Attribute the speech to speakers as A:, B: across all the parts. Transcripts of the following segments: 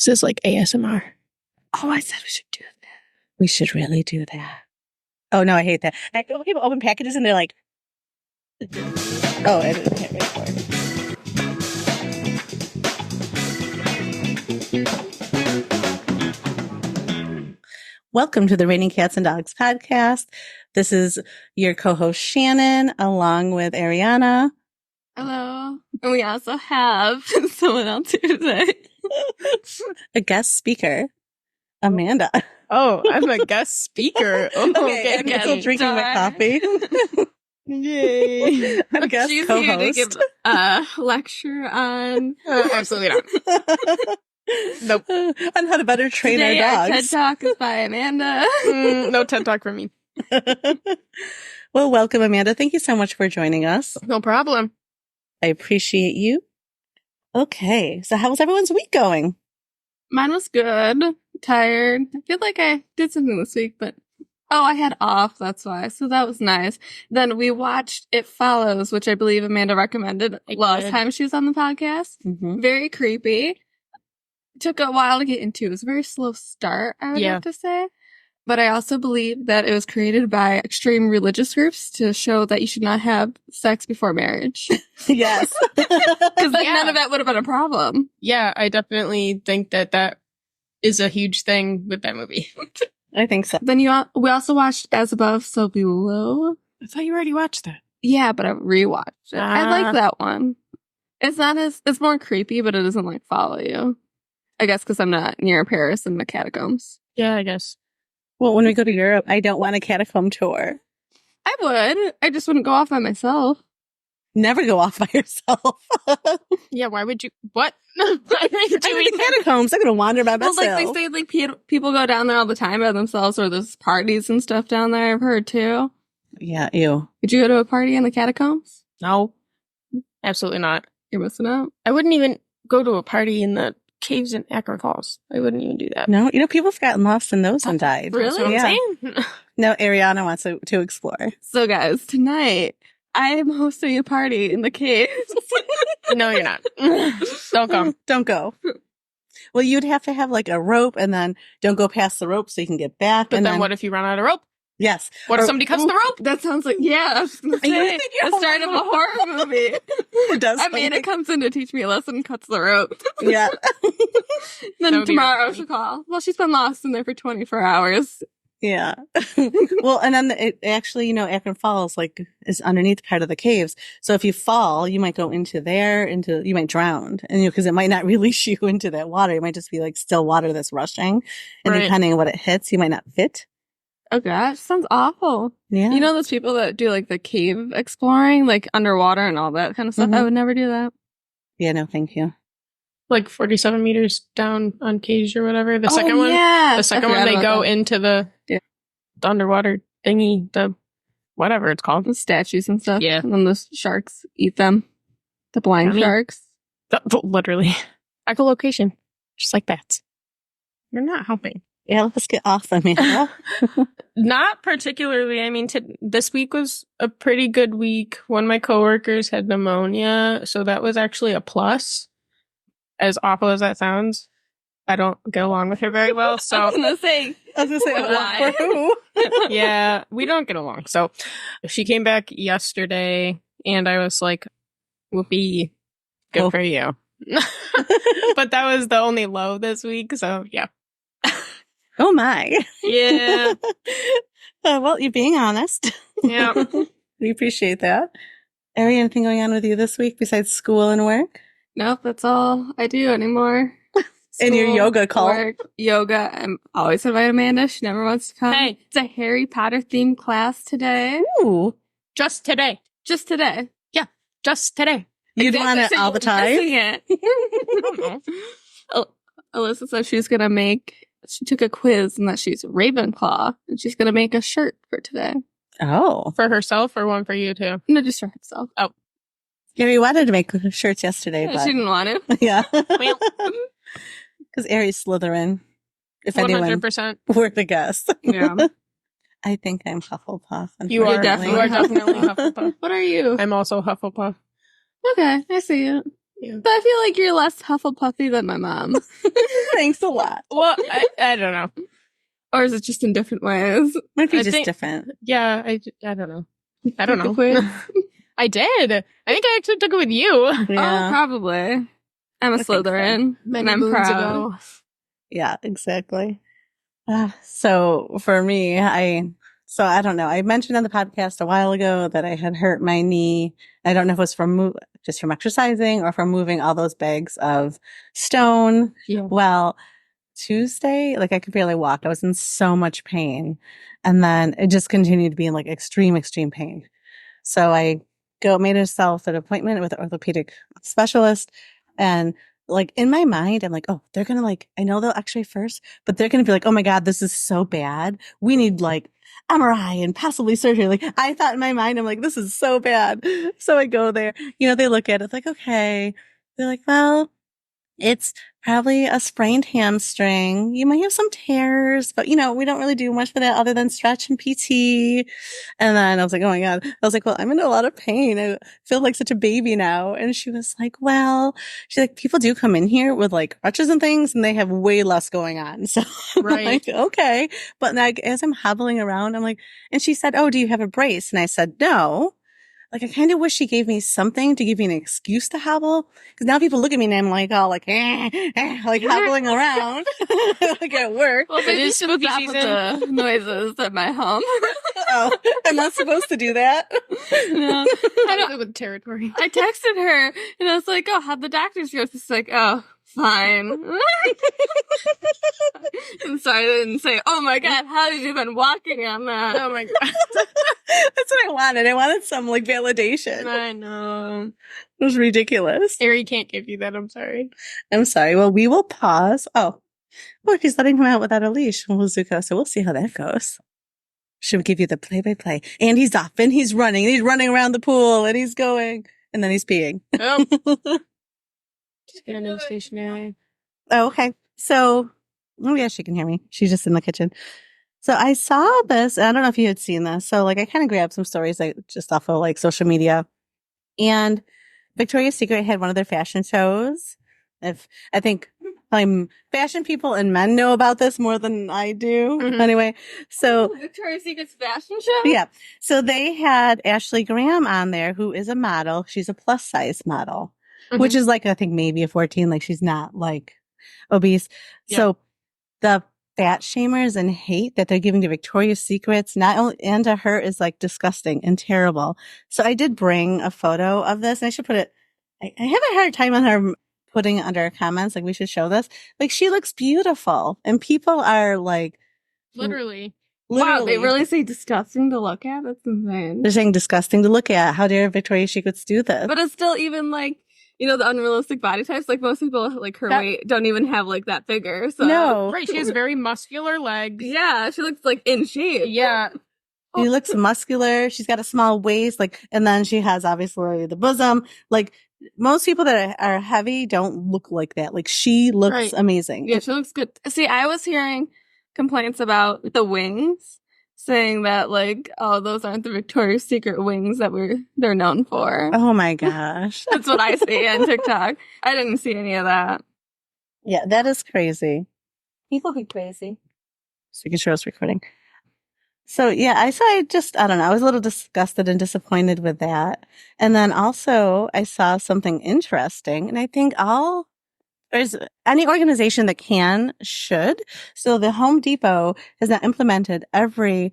A: This is like ASMR.
B: Oh, I said we should do that.
C: We should really do that. Oh, no, I hate that. People open packages and they're like, oh, I can't wait for it. Welcome to the Raining Cats and Dogs podcast. This is your co-host Shannon, along with Arianna.
B: Hello. And we also have someone else here today.
C: A guest speaker, Amanda.
A: Oh, I'm a guest speaker. Oh,
C: Okay, I'm still drinking my coffee.
A: Yay.
C: I'm a guest
B: She's
C: co-host.
B: here to give a lecture on...
A: Absolutely not. Nope.
C: On how to better train
B: Today,
C: our
B: our
C: dogs.
B: TED Talk is by Amanda.
A: No TED Talk for me.
C: Well, welcome, Amanda. Thank you so much for joining us.
A: No problem.
C: I appreciate you. Okay, so how was everyone's week going?
B: Mine was good. Tired. I feel like I did something this week, but... Oh, I had off, that's why. So that was nice. Then we watched It Follows, which I believe Amanda recommended last time she was on the podcast.
C: Mm-hmm.
B: Very creepy. Took a while to get into. It was a very slow start, I would have to say. But I also believe that it was created by extreme religious groups to show that you should not have sex before marriage.
C: Yes.
B: Because none of that would have been a problem.
A: Yeah, I definitely think that is a huge thing with that movie.
C: I think so.
B: Then we also watched As Above, So Below.
A: I thought you already watched that.
B: Yeah, but I rewatched it. I like that one. It's more creepy, but it doesn't like follow you. I guess because I'm not near Paris and the catacombs.
A: Yeah, I guess.
C: Well, when we go to Europe, I don't want a catacomb tour.
B: I would. I just wouldn't go off by myself.
C: Never go off by yourself.
A: Yeah, why would you? What? Why would you
C: I'm in the catacombs. I'm going to wander by
B: Well,
C: myself.
B: like they say, like people go down there all the time by themselves, or there's parties and stuff down there. I've heard too.
C: Yeah, ew.
B: Would you go to a party in the catacombs?
A: No, absolutely not.
B: You're missing out.
A: I wouldn't even go to a party in the caves in Akron Falls. I wouldn't even do that.
C: No, people have gotten lost in those and died.
A: That's what I'm
C: Yeah.
A: saying.
C: No, Arianna wants to explore.
B: So, guys, tonight I am hosting a party in the caves.
A: No, you're not. Don't come.
C: Don't go. Well, you'd have to have like a rope and then don't go past the rope so you can get back.
A: But
C: and
A: then what if you run out of rope?
C: Yes.
A: What if somebody cuts the rope?
B: That sounds like, yeah, I was going to
C: You
B: say,
C: think you're
B: the start of a horror movie.
C: It does.
B: I mean, it comes in to teach me a lesson and cuts the rope.
C: Yeah.
B: Then
A: That would be
B: tomorrow
A: really
B: she'll call. Well, she's been lost in there for 24 hours.
C: Yeah. Well, and then it actually, Akron Falls is underneath part of the caves. So if you fall, you might go you might drown, and because it might not release you into that water. It might just be like still water that's rushing, and
A: Right.
C: depending on what it hits, you might not fit.
B: Oh gosh, sounds awful.
C: Yeah.
B: You know those people that do like the cave exploring, like underwater and all that kind of stuff?
C: Mhm.
B: I would never do that.
C: Yeah. No, thank you.
A: Like 47 meters down on Cage or whatever. The second one.
B: Yeah.
A: The second one, they go into the underwater thingy, the whatever it's called.
B: The statues and stuff.
A: Yeah.
B: And then the sharks eat them. The blind
A: Yummy.
B: sharks.
A: Literally. Echolocation. Just like bats. You're not helping.
C: Yeah. Let's get off, Amanda.
A: Not particularly. I mean, this week was a pretty good week. One of my coworkers had pneumonia, so that was actually a plus. As awful as that sounds, I don't get along with her very well.
B: I
A: So
B: was gonna say
C: For who?
A: yeah, we don't get along. So she came back yesterday, and I was like, "Whoopee, good
C: Oh.
A: for you." But that was the only low this week. So yeah,
C: Oh my.
A: yeah,
C: Well, you're being honest.
A: yeah.
C: We appreciate that. Ari, anything going on with you this week besides school and work?
B: nope, that's all I do anymore.
C: And your
B: School,
C: yoga call.
B: work, yoga. I'm always invite Amanda. She never wants to come.
A: Hey.
B: It's a Harry Potter themed class today.
C: Ooh.
A: Just today.
B: Just today.
A: Just today.
C: You'd want it all the time?
B: Missing it. Alyssa said she took a quiz and that she's Ravenclaw and she's going to make a shirt for today.
C: Oh.
A: For herself or one for you too?
B: No, just for herself.
C: Gary wanted to make shirts yesterday,
B: Yeah,
C: but
B: she didn't want to.
C: yeah.
A: Well,
C: Because Ari's Slytherin. If anyone
A: 100%.
C: were to guess.
B: Yeah.
C: I think I'm Hufflepuff.
A: You are
B: definitely
A: definitely Hufflepuff.
B: What are you?
A: I'm also Hufflepuff.
B: Okay, I see it. But I feel like you're less Hufflepuffy than my mom.
C: Thanks a lot.
A: Well, I don't know.
B: Or is it just in different ways?
C: Might be
A: I
C: just
A: think-
C: different.
A: Yeah, I don't know. I don't
B: Took a
A: know.
B: quiz?
A: I did. I think I actually took it with you.
B: Oh, probably. I'm a
C: I think so.
B: Slytherin,
A: Many
B: and I'm
A: moons
B: proud.
A: ago.
C: Yeah, exactly. So for me, I don't know. I mentioned on the podcast a while ago that I had hurt my knee. I don't know if it was from just from exercising or from moving all those bags of stone.
A: Yeah.
C: Well, Tuesday, like I could barely walk. I was in so much pain. And then it just continued to be in like extreme, extreme pain. So I made myself an appointment with an orthopedic specialist. And like in my mind, I'm like, oh, they're going to like, I know they'll x-ray first, but they're going to be like, oh my God, this is so bad. We need like MRI and possibly surgery. Like I thought in my mind, I'm like, this is so bad. So I go there, they look at it like, okay. They're like, well, it's probably a sprained hamstring. You might have some tears, but we don't really do much for that other than stretch and PT. And then I was like, oh my God. I was like, well, I'm in a lot of pain. I feel like such a baby now. And she was like, well, she's like, people do come in here with like crutches and things and they have way less going on. So
A: Right.
C: I'm like, okay. But like, as I'm hobbling around, I'm like, and she said, oh, do you have a brace? And I said, no. Like, I kind of wish she gave me something to give me an excuse to hobble. Cause now people look at me and I'm like, all like, like hobbling around, like at work.
B: Well, maybe
A: It is
B: should
A: spooky
B: stop
A: season.
B: with the noises at my home.
C: Oh, I'm not supposed to do that.
B: No.
A: I don't with territory.
B: I texted her and I was like, oh, how'd the doctors go? She's like, oh, fine. I'm sorry I didn't say, oh my God, how did you been walking on that?
A: Oh my God.
C: That's what I wanted. I wanted some like validation.
A: I know.
C: It was ridiculous.
A: Harry can't give you that. I'm sorry.
C: I'm sorry. Well, we will pause. Oh, look, he's letting him out without a leash from Zuko. So we'll see how that goes. Should we give you the play-by-play? And he's off and he's running around the pool and he's going and then he's peeing.
A: Oh. Just get a new stationery.
C: Oh, okay. So, oh yeah, she can hear me. She's just in the kitchen. So I saw this, and I don't know if you had seen this. So like I kind of grabbed some stories like just off of like social media. And Victoria's Secret had one of their fashion shows. I think fashion people and men know about this more than I do.
A: Mhm.
C: Anyway, so
B: Victoria's Secret's fashion show?
C: yeah. So they had Ashley Graham on there, who is a model. She's a plus size model, which is like, I think maybe a 14. Like she's not like obese.
A: Yeah.
C: So the fat shamers and hate that they're giving to Victoria's Secrets, not only and to her, is like disgusting and terrible. So I did bring a photo of this and I should put it, I have a hard time on her putting it under comments. Like we should show this. Like she looks beautiful and people are like,
A: Literally.
B: Wow, they really say disgusting to look at? That's insane.
C: they're saying disgusting to look at. How dare Victoria's Secrets do this?
B: But it's still even like, the unrealistic body types. Like most people, like her weight, don't even have like that figure. So
C: No.
A: Right. She has very muscular legs.
B: Yeah, she looks like in shape.
A: Yeah.
C: She looks muscular. She's got a small waist, and then she has obviously the bosom. Like most people that are heavy don't look like that. Like she looks
A: Right.
C: amazing.
B: Yeah, she looks good. See, I was hearing complaints about the wings, saying that like, oh, those aren't the Victoria's Secret wings that they're known for.
C: Oh my gosh.
B: That's what I see on TikTok. I didn't see any of that.
C: Yeah, that is crazy. People be crazy. So you can show us recording. So yeah, I don't know. I was a little disgusted and disappointed with that. And then also I saw something interesting and I think there's any organization that should. So the Home Depot has now implemented every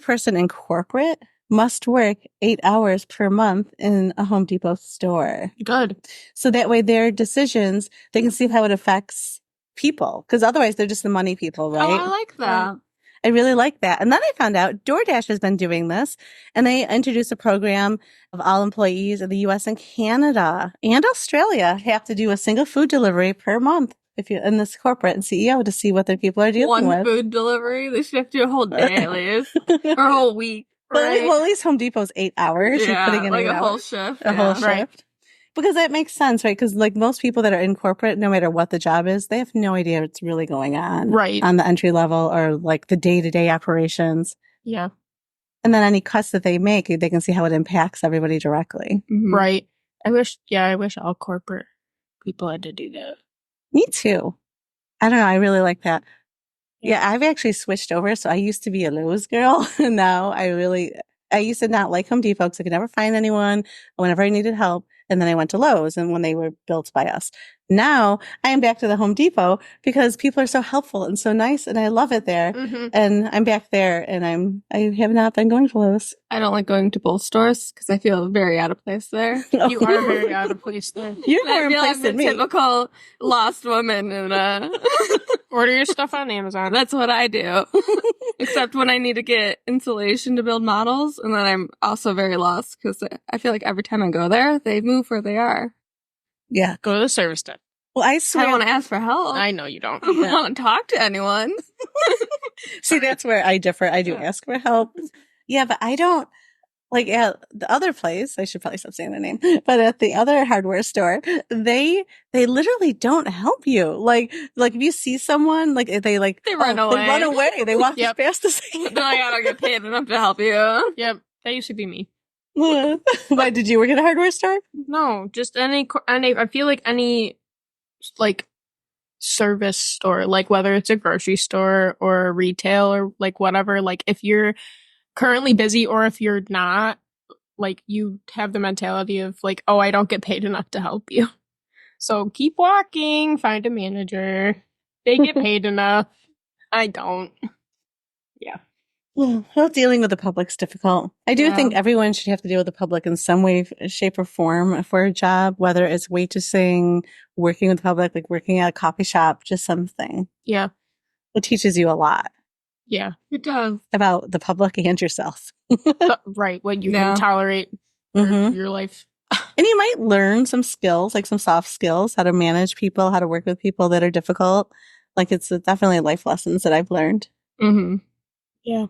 C: person in corporate must work 8 hours per month in a Home Depot store.
A: Good.
C: So that way their decisions, they can see how it affects people. Because otherwise they're just the money people, right?
B: Oh, I like that.
C: I really like that. And then I found out DoorDash has been doing this and they introduced a program of all employees in the US and Canada and Australia have to do a single food delivery per month if you're in this corporate and CEO to see what their people are dealing
B: One
C: with.
B: food delivery, they should have to do a whole day at least. Or a whole week. Right?
C: Well, at least Home Depot's 8 hours.
B: Yeah,
C: You're putting in
B: like
C: 8
B: a whole
C: hours.
B: shift.
C: A whole
B: yeah.
C: shift. Because that makes sense, right? Because like most people that are in corporate, no matter what the job is, they have no idea what's really going on.
A: Right.
C: On the entry level or like the day-to-day operations.
A: Yeah.
C: And then any cuts that they make, they can see how it impacts everybody directly.
B: Mhm.
A: Right. I wish all corporate people had to do that.
C: Me too. I don't know. I really like that. Yeah, I've actually switched over. So I used to be a Lowe's girl. And now I used to not like Home Depot because I could never find anyone whenever I needed help. And then I went to Lowe's and when they were built by us. Now I am back to the Home Depot because people are so helpful and so nice and I love it there.
A: Mm-hmm.
C: And I'm back there and I have not been going to Lowe's.
B: I don't like going to both stores because I feel very out of place there.
A: You are very out of place there.
C: You're more
B: I
C: in
B: feel
C: place
B: like
C: than
B: the
C: me.
B: typical lost woman, and
A: Order your stuff on Amazon.
B: that's what I do. Except when I need to get insulation to build models, and then I'm also very lost because I feel like every time I go there, they move where they are.
C: Yeah.
A: Go to the service desk.
C: Well, I
B: I
C: swear.
B: don't want to ask for help.
A: I know you don't.
B: I don't want to talk to anyone.
C: See, that's where I differ. I do
B: Yeah.
C: ask for help. Yeah, but I don't like at the other place. I should probably stop saying the name. But at the other hardware store, they literally don't help you. Like if you see someone, like they
B: run away.
C: They run away. They walk
A: Yep.
C: as fast as they
B: They're like, I don't get paid enough to help you.
A: Yep, that used to be me.
C: can. Why did you work at a hardware store?
A: No, just any. I feel like any like service store, like whether it's a grocery store or a retail or like whatever. Like if you're currently busy or if you're not, like you have the mentality of like, oh, I don't get paid enough to help you. So keep walking, find a manager. They get paid enough. I don't.
C: Well, dealing with the public's difficult. I do
B: Yeah.
C: think everyone should have to deal with the public in some way, shape, or form for a job, whether it's waitressing, working with the public, like working at a coffee shop, just something.
A: Yeah.
C: It teaches you a lot
A: Yeah.
B: It does.
C: about the public and yourself.
A: Right. What you
B: Yeah.
A: can tolerate for
C: Mhm.
A: your life.
C: And you might learn some skills, like some soft skills, how to manage people, how to work with people that are difficult. Like it's definitely life lessons that I've learned.
B: Mm-hmm.
A: Yeah.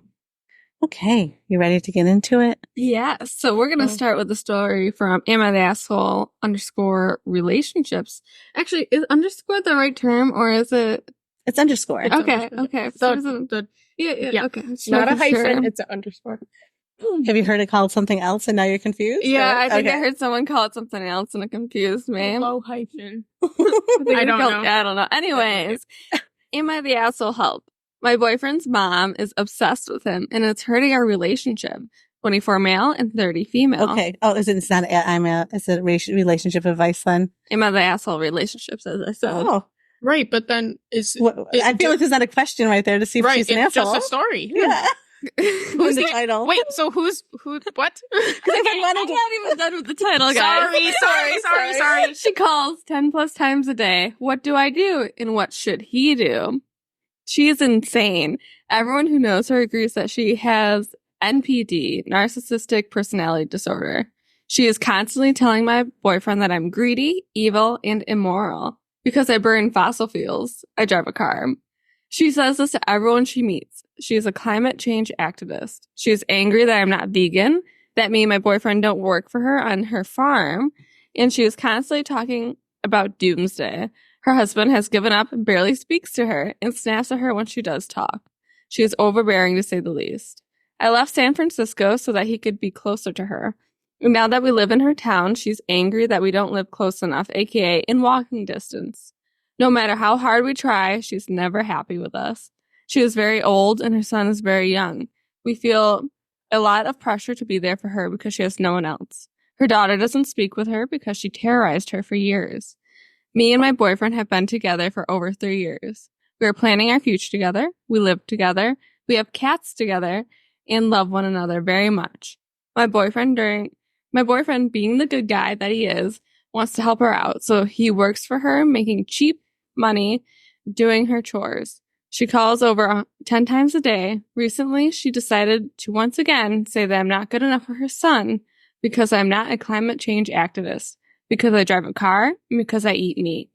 C: Okay. You ready to get into it?
B: Yeah, so we're gonna start with the story from Am I the Asshole _relationships. Actually, is underscore the right term or is it?
C: It's underscore.
A: It's
B: Okay,
A: underscore.
B: okay.
A: So
B: So is it-
A: the
B: yeah, okay.
A: it's not a
B: Making
A: hyphen,
B: sure.
A: it's an underscore.
C: Have you heard it called something else and now you're confused?
B: Yeah,
C: Or-
B: I think I
C: okay.
B: heard someone call it something else and it confused me.
A: Low hyphen.
B: think
A: I
B: they
A: don't
B: called-
A: know.
B: I don't know. Anyways, Am I the Asshole help? My boyfriend's mom is obsessed with him and it's hurting our relationship. 24 male and 30 female.
C: Okay. Oh, is it? It's not. Is it relationship advice then?
B: Am I the asshole relationships, as I said.
C: Oh,
A: Right, but then is
C: I feel like there's not a question right there to see if
A: right,
C: she's an
A: it's
C: asshole.
A: just a story.
C: Yeah. Who's the
A: the-
C: title?
A: Wait, so who what?
B: I'm not even done with the title, guys.
A: Sorry.
B: She calls 10 plus times a day. What do I do? And what should he do? She is insane. Everyone who knows her agrees that she has NPD, narcissistic personality disorder. She is constantly telling my boyfriend that I'm greedy, evil, and immoral because I burn fossil fuels. I drive a car. She says this to everyone she meets. She is a climate change activist. She is angry that I'm not vegan, that me and my boyfriend don't work for her on her farm, and she is constantly talking about doomsday. Her husband has given up and barely speaks to her and snaps at her when she does talk. She is overbearing to say the least. I left San Francisco so that he could be closer to her. And now that we live in her town, she's angry that we don't live close enough, aka in walking distance. No matter how hard we try, she's never happy with us. She is very old and her son is very young. We feel a lot of pressure to be there for her because she has no one else. Her daughter doesn't speak with her because she terrorized her for years. Me and my boyfriend have been together for over 3 years. We are planning our future together. We live together. We have cats together and love one another very much. My boyfriend, being the good guy that he is, wants to help her out. So he works for her, making cheap money, doing her chores. She calls over 10 times a day. Recently, she decided to once again say that I'm not good enough for her son because I'm not a climate change activist, because I drive a car, and because I eat meat.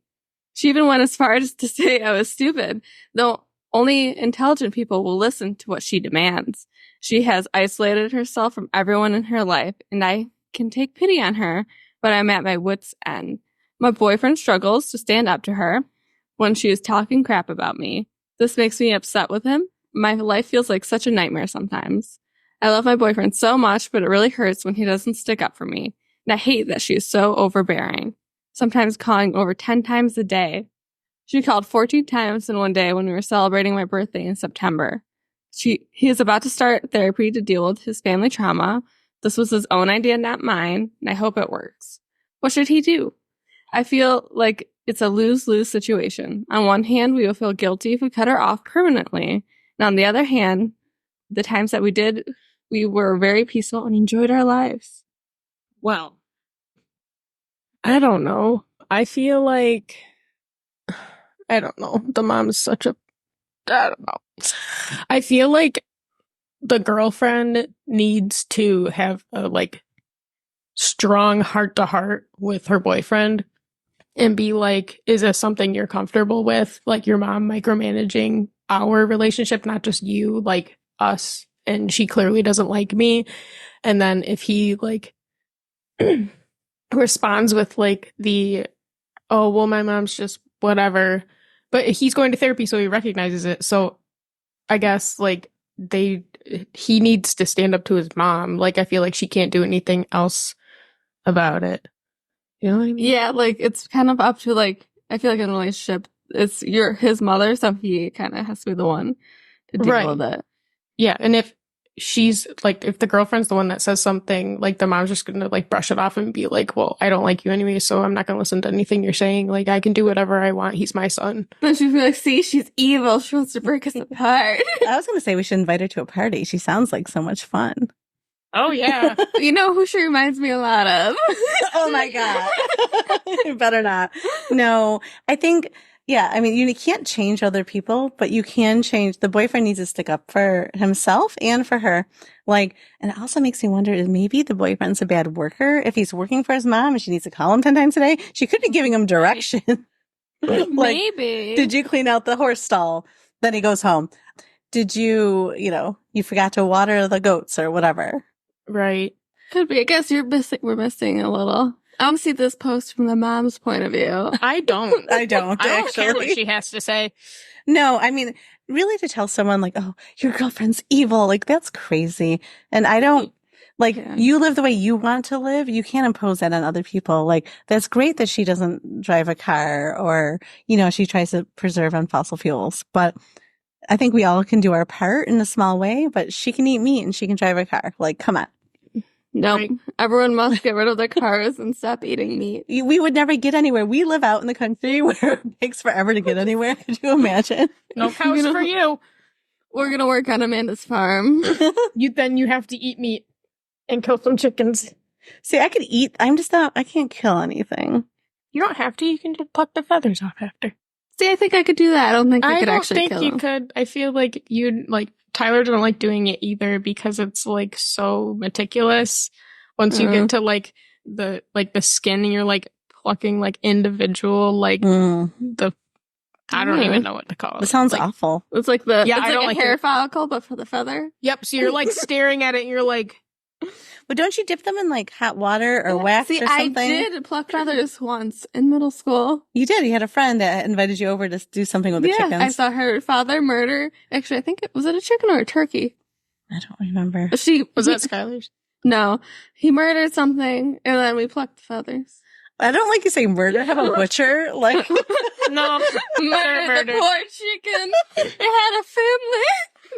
B: She even went as far as to say I was stupid, though only intelligent people will listen to what she demands. She has isolated herself from everyone in her life, and I can take pity on her, but I'm at my wit's end. My boyfriend struggles to stand up to her when she is talking crap about me. This makes me upset with him. My life feels like such a nightmare sometimes. I love my boyfriend so much, but it really hurts when he doesn't stick up for me. And I hate that she is so overbearing, sometimes calling over 10 times a day. She called 14 times in one day when we were celebrating my birthday in September. He is about to start therapy to deal with his family trauma. This was his own idea, not mine, and I hope it works. What should he do? I feel like it's a lose-lose situation. On one hand, we will feel guilty if we cut her off permanently. And on the other hand, the times that we did, we were very peaceful and enjoyed our lives.
A: Well, I don't know. I feel like, I don't know. The mom is such a, I don't know. I feel like the girlfriend needs to have a like strong heart to heart with her boyfriend and be like, is this something you're comfortable with? Like your mom micromanaging our relationship, not just you, like us. And she clearly doesn't like me. And then if he like responds with like the, oh, well, my mom's just whatever, but he's going to therapy, so he recognizes it. So I guess like he needs to stand up to his mom. Like I feel like she can't do anything else about it. You know what I mean?
B: Yeah, like it's kind of up to like, I feel like in a relationship, it's his mother, so he kind of has to be the one to deal with it.
A: Yeah, and if she's like, if the girlfriend's the one that says something, like the mom's just gonna like brush it off and be like, well, I don't like you anyway, so I'm not gonna listen to anything you're saying. Like I can do whatever I want. He's my son.
B: Then she'd be like, see, she's evil. She wants to break us apart.
C: I was going to say we should invite her to a party. She sounds like so much fun.
A: Oh yeah.
B: You know who she reminds me a lot of?
C: Oh my God. Better not. No, I think, yeah, I mean, you can't change other people, but you can change. The boyfriend needs to stick up for himself and for her. Like, and it also makes me wonder if maybe the boyfriend's a bad worker. If he's working for his mom and she needs to call him 10 times a day, she could be giving him direction. Like,
B: maybe.
C: did you clean out the horse stall? Then he goes home. Did you, you forgot to water the goats or whatever.
A: Right.
B: Could be. I guess we're missing a little. I want to see this post from the mom's point of view.
A: I don't.
C: I don't
A: care what she has to say.
C: No, I mean, really to tell someone like, oh, your girlfriend's evil, like that's crazy. And I don't, like, you live the way you want to live. You can't impose that on other people. Like, that's great that she doesn't drive a car or, she tries to preserve on fossil fuels. But I think we all can do our part in a small way, but she can eat meat and she can drive a car. Like, come on.
B: No, nope. Everyone must get rid of their cars and stop eating meat.
C: We would never get anywhere. We live out in the country where it takes forever to get anywhere. Could you imagine?
A: No cows for you.
B: We're going to work on Amanda's farm.
A: Then you have to eat meat and kill some chickens.
C: See, I could eat. I can't kill anything.
A: You don't have to. You can just pluck the feathers off after.
B: See, I think I could do that. I don't think I could actually kill
A: I don't think you could. I feel like Tyler doesn't like doing it either because it's like so meticulous. Once you get to like the skin and you're like plucking like individual I don't even know what to call it.
C: It sounds awful.
B: It's like it's
A: I don't
B: like a hair follicle, but for the feather.
A: Yep. So you're like staring at it and you're like,
C: but don't you dip them in like hot water or wax or something?
B: I did pluck feathers once in middle school.
C: You did. You had a friend that invited you over to do something with the chickens.
B: I saw her father murder. Actually, I think was it a chicken or a turkey?
C: I don't remember.
A: Was that Skylar's?
B: No, he murdered something, and then we plucked the feathers.
C: I don't like you say murder. Have a butcher, like
A: no,
B: murder the poor chicken. It had a family.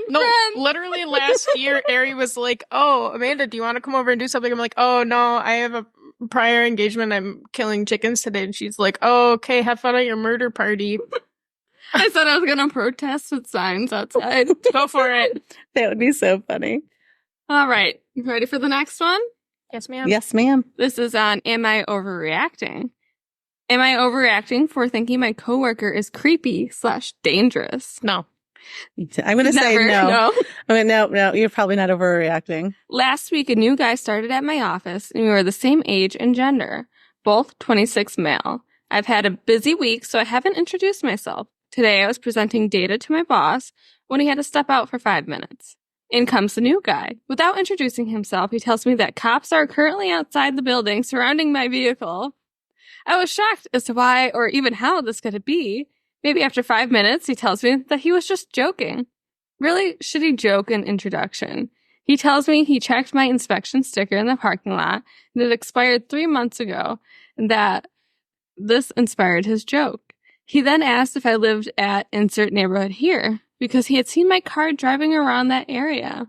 A: No, literally last year, Ari was like, oh, Amanda, do you want to come over and do something? I'm like, oh, no, I have a prior engagement. I'm killing chickens today. And she's like, oh, okay, have fun at your murder party.
B: I said I was going to protest with signs outside.
A: Go for it.
C: That would be so funny.
B: All right. You ready for the next one?
A: Yes, ma'am.
C: Yes, ma'am.
B: This is on Am I Overreacting? Am I overreacting for thinking my coworker is creepy/dangerous?
A: No.
C: I'm going to say no. I mean, no, you're probably not overreacting.
B: Last week, a new guy started at my office, and we were the same age and gender, both 26 male. I've had a busy week, so I haven't introduced myself. Today, I was presenting data to my boss when he had to step out for 5 minutes. In comes the new guy. Without introducing himself, he tells me that cops are currently outside the building surrounding my vehicle. I was shocked as to why or even how this could be. Maybe after 5 minutes, he tells me that he was just joking. Really shitty joke in introduction. He tells me he checked my inspection sticker in the parking lot and it expired 3 months ago, and that this inspired his joke. He then asked if I lived at insert neighborhood here because he had seen my car driving around that area.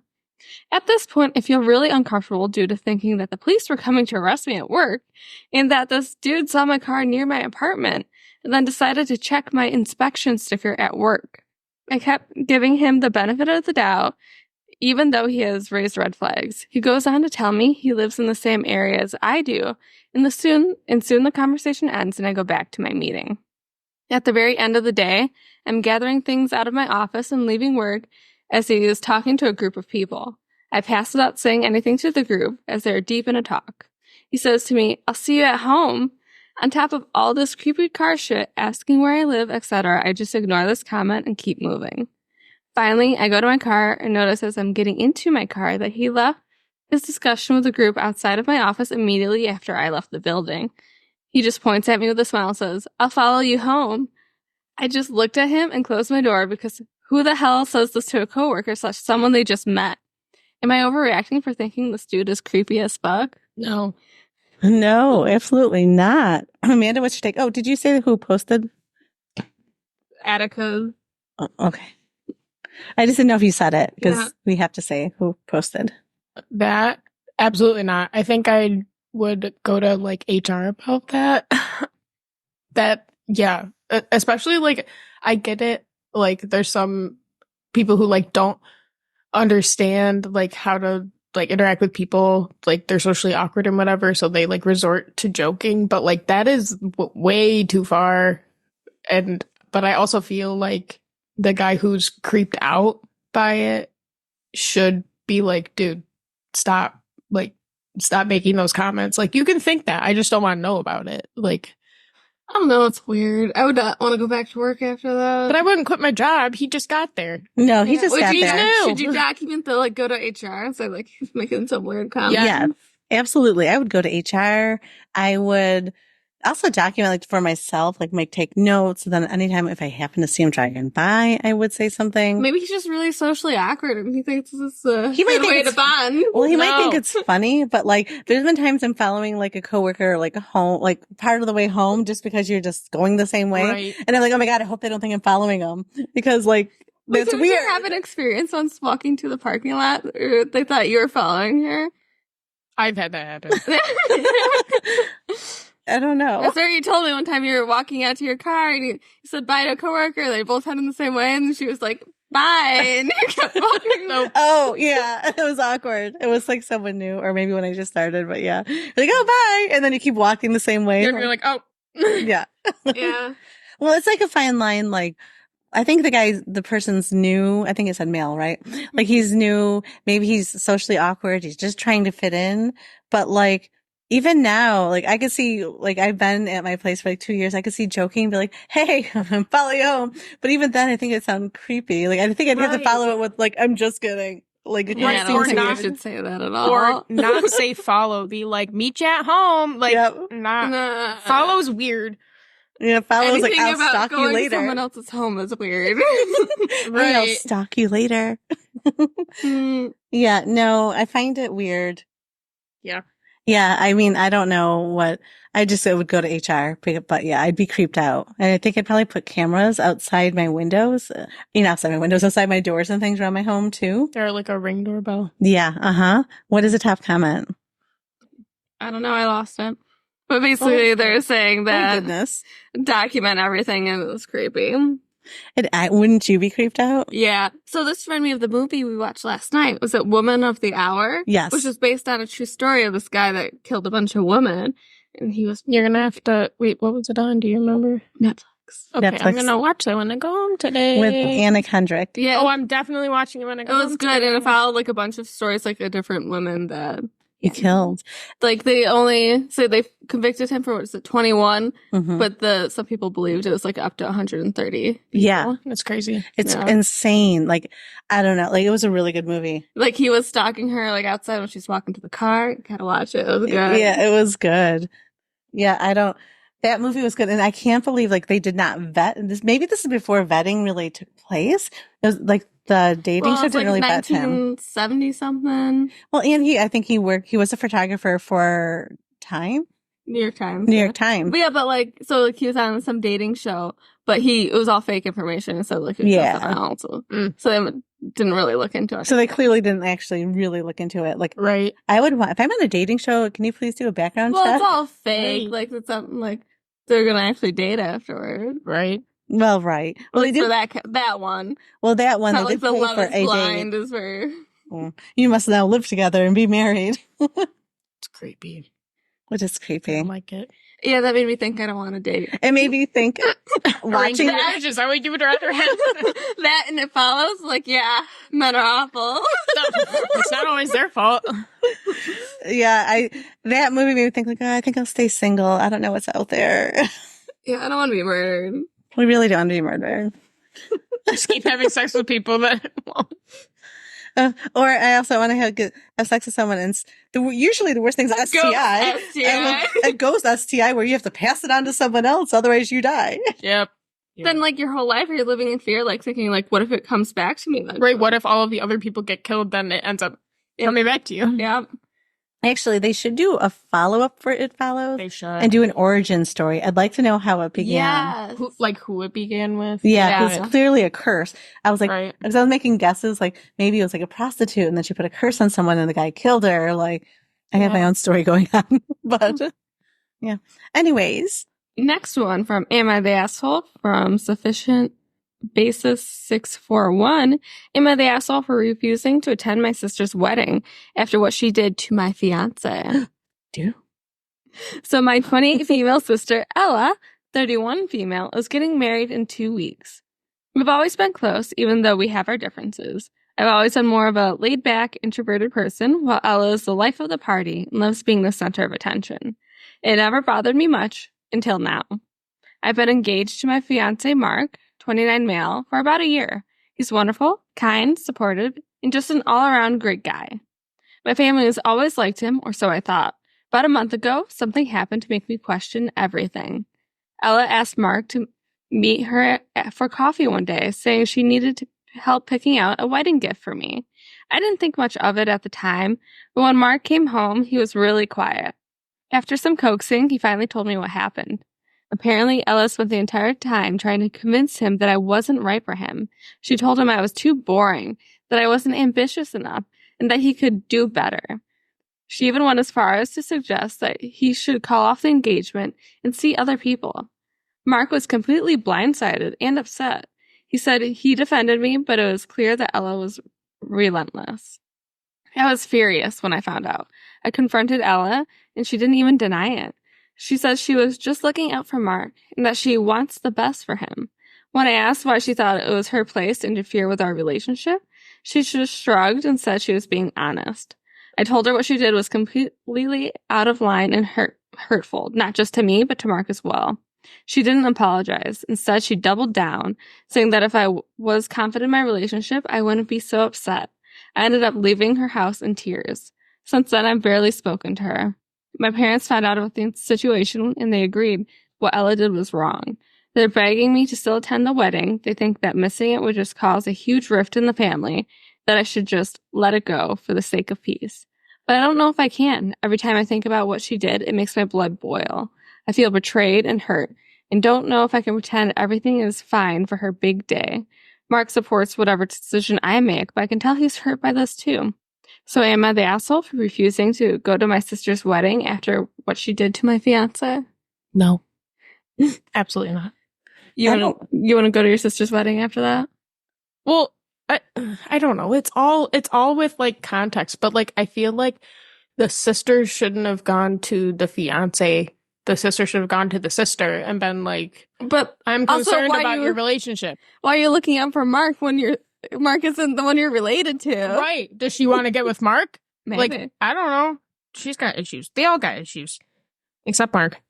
B: At this point, I feel really uncomfortable due to thinking that the police were coming to arrest me at work and that this dude saw my car near my apartment and then decided to check my inspection sticker at work. I kept giving him the benefit of the doubt, even though he has raised red flags. He goes on to tell me he lives in the same area as I do, and soon the conversation ends and I go back to my meeting. At the very end of the day, I'm gathering things out of my office and leaving work as he is talking to a group of people. I pass without saying anything to the group as they are deep in a talk. He says to me, "I'll see you at home." On top of all this creepy car shit, asking where I live, etc., I just ignore this comment and keep moving. Finally, I go to my car and notice as I'm getting into my car that he left his discussion with the group outside of my office immediately after I left the building. He just points at me with a smile and says, "I'll follow you home." I just looked at him and closed my door because who the hell says this to a coworker / someone they just met? Am I overreacting for thinking this dude is creepy as fuck?
A: No.
C: No, absolutely not. Amanda, what's your take? Oh, did you say who posted?
B: Attica.
C: Oh, okay. I just didn't know if you said it because
B: Yeah.
C: we have to say who posted.
A: That? Absolutely not. I think I would go to like HR about that. Yeah. Especially like, I get it. Like, there's some people who like don't understand like how to like interact with people, like they're socially awkward and whatever, so they like resort to joking, but like that is way too far. But I also feel like the guy who's creeped out by it should be like, dude, stop making those comments. Like, you can think that, I just don't want to know about it. Like,
B: I don't know, it's weird. I would not want to go back to work after that.
A: but I wouldn't quit my job. He just got there.
C: No, he
B: Yeah.
C: just got
A: he's
C: there.
A: new.
B: Should you document the go to HR and say like he's making some weird comment?
C: Yeah, absolutely. I would go to HR. I would also document like for myself, like take notes. And then anytime if I happen to see him driving by, I would say something.
B: Maybe he's just really socially awkward and he thinks this is a
C: He might
B: good
C: think
B: way
C: it's-
B: to bond.
C: Well, he might
A: No.
C: think it's funny, but like there's been times I'm following like a coworker, like home, like part of the way home, just because you're just going the same way.
A: Right.
C: And I'm like, oh my God, I hope they don't think I'm following them because like
B: Wait,
C: that's
B: so did
C: weird.
B: you have an experience once walking to the parking lot or they thought you were following her?
A: I've had that happen.
C: I don't know.
B: That's what you told me one time you were walking out to your car and you said bye to a coworker. They both headed in the same way and she was like, bye. And you kept walking.
C: Oh yeah, it was awkward. It was like someone new, or maybe when I just started. But yeah, like oh bye, and then you keep walking the same way.
A: You're like, oh.
C: Yeah.
B: Yeah.
C: Well, it's like a fine line. Like I think the person's new. I think it said male, right? Like he's new. Maybe he's socially awkward. He's just trying to fit in. But like even now, like I could see, like I've been at my place for like 2 years. I could see joking, be like, "Hey, I'm following you home." But even then, I think it sounded creepy. Like I think I'd have to
A: Right.
C: follow it with like, "I'm just kidding." Like it
B: Yeah, I
C: seems
B: don't think
C: weird.
B: you should say that at all.
A: Or not say follow. Be like, meet you at home. Like,
C: Yep.
A: not.
B: Nah.
A: Follow's weird.
C: Yeah, follows like
B: Anything
C: I'll
B: about
C: stalk you
B: going to
C: later.
B: someone else's home is weird.
C: Hey, I'll stalk you later.
B: Mm,
C: Yeah, no, I find it weird.
A: Yeah.
C: Yeah, I mean, I don't know what, I would go to HR, but yeah, I'd be creeped out. And I think I'd probably put cameras outside my windows, outside my doors and things around my home too.
A: They're like a ring doorbell.
C: Yeah, uh-huh. What is a top comment?
B: I don't know. I lost it. But basically, they're saying
C: Oh,
B: that
C: goodness.
B: document everything and it was creepy.
C: Wouldn't you be creeped out?
B: Yeah. So this reminded me of the movie we watched last night. Was it Woman of the Hour?
C: Yes.
B: Which is based on a true story of this guy that killed a bunch of women. And he was
A: You're gonna have to wait. What was it on? Do you remember?
B: Netflix.
A: Okay,
C: Netflix.
A: I'm gonna watch that when I go home today.
C: With Anna Kendrick.
B: Yeah.
A: Oh, I'm definitely watching it when I
B: it
A: go home.
B: was good. And it followed like a bunch of stories, like a different women that
C: You killed.
B: like they only so they convicted him for what is it 21,
C: Mhm.
B: but some people believed it was like up to 130.
C: Yeah.
A: That's crazy.
C: It's
B: Yeah.
C: insane. Like, I don't know. Like, it was a really good movie.
B: Like he was stalking her like outside when she's walking to the car. Gotta watch it. It was good.
C: Yeah, it was good. Yeah, That movie was good, and I can't believe like they did not vet this. Maybe this is before vetting really took place. It was like the dating show
B: it's
C: didn't
B: like
C: really vet him.
B: 1970 something.
C: Well, and I think he was a photographer for Time,
B: New York Times.
C: New York Times.
B: But yeah, but like, so like he was on some dating show, but it was all fake information. So like, it was
C: Yeah.
B: something else. So they didn't really look into it.
C: So they clearly didn't actually really look into it. Like,
A: Right.
C: I would want, if I'm on a dating show, can you please do a background
B: Well,
C: check?
B: it's all fake.
A: Right.
B: Like, it's something like they're gonna actually date afterward.
A: Right.
C: Well, right. Well, they
B: For
C: did.
B: that one.
C: Well, that one,
B: Not
C: they
B: like
C: did
B: the
C: pay
B: Love
C: for
B: is
C: a
B: Blind
C: date.
B: is for.
C: You must now live together and be married,
A: It's creepy.
C: which is
A: I
C: creepy.
A: don't like it.
B: Yeah, that made me think I don't want to date.
C: It made me think watching
A: Arranged marriage, is that what you would rather have?
B: That and it follows. Like, yeah, men are awful.
A: It's not always their fault.
C: Yeah, that movie made me think like, oh, I think I'll stay single. I don't know what's out there.
B: Yeah, I don't want to be murdered.
C: We really don't want to be murdered.
A: Just keep having sex with people that won't.
C: Or I also want to have sex with someone, and usually the worst thing's STI.
B: STI.
C: A ghost STI where you have to pass it on to someone else, otherwise you die.
A: Yep.
B: Then, like, your whole life you're living in fear, like, thinking, like, what if it comes back to me then?
A: Right. What if all of the other people get killed? Then it ends up coming back to you.
B: Yeah.
C: Actually, they should do a follow-up for It Follows
A: They should.
C: and do an origin story. I'd like to know how it began.
B: Yes.
A: Who it began with.
C: Yeah, it's clearly a curse. I was like,
A: Right.
C: because I was making guesses, like maybe it was like a prostitute and then she put a curse on someone and the guy killed her. Like, I have my own story going on. But, yeah. Anyways.
B: Next one from Am I the Asshole from Sufficient Basis 641. Am I the asshole for refusing to attend my sister's wedding after what she did to my fiance?
C: Do?
B: So my 28 female sister, Ella, 31 female, is getting married in 2 weeks. We've always been close, even though we have our differences. I've always been more of a laid-back, introverted person, while Ella is the life of the party and loves being the center of attention. It never bothered me much until now. I've been engaged to my fiance, Mark, 29 male, for about a year. He's wonderful, kind, supportive, and just an all-around great guy. My family has always liked him, or so I thought. About a month ago, something happened to make me question everything. Ella asked Mark to meet her for coffee one day, saying she needed help picking out a wedding gift for me. I didn't think much of it at the time, but when Mark came home, he was really quiet. After some coaxing, he finally told me what happened. Apparently, Ella spent the entire time trying to convince him that I wasn't right for him. She told him I was too boring, that I wasn't ambitious enough, and that he could do better. She even went as far as to suggest that he should call off the engagement and see other people. Mark was completely blindsided and upset. He said he defended me, but it was clear that Ella was relentless. I was furious when I found out. I confronted Ella, and she didn't even deny it. She says she was just looking out for Mark and that she wants the best for him. When I asked why she thought it was her place to interfere with our relationship, she just shrugged and said she was being honest. I told her what she did was completely out of line and hurtful, not just to me, but to Mark as well. She didn't apologize. Instead, she doubled down, saying that if I was confident in my relationship, I wouldn't be so upset. I ended up leaving her house in tears. Since then, I've barely spoken to her. My parents found out about the situation, and they agreed what Ella did was wrong. They're begging me to still attend the wedding. They think that missing it would just cause a huge rift in the family, that I should just let it go for the sake of peace. But I don't know if I can. Every time I think about what she did, it makes my blood boil. I feel betrayed and hurt, and don't know if I can pretend everything is fine for her big day. Mark supports whatever decision I make, but I can tell he's hurt by this too. So am I the asshole for refusing to go to my sister's wedding after what she did to my fiance?
A: No. Absolutely not.
B: You want to go to your sister's wedding after that?
A: Well, I don't know. It's all with like context, but like I feel like the sister shouldn't have gone to the fiance. The sister should have gone to the sister and been like,
B: but
A: I'm concerned about your relationship.
B: Why are you looking out for Mark when Mark isn't the one you're related to?
A: Right. Does she want to get with Mark?
B: Maybe.
A: Like, I don't know. She's got issues. They all got issues. Except Mark.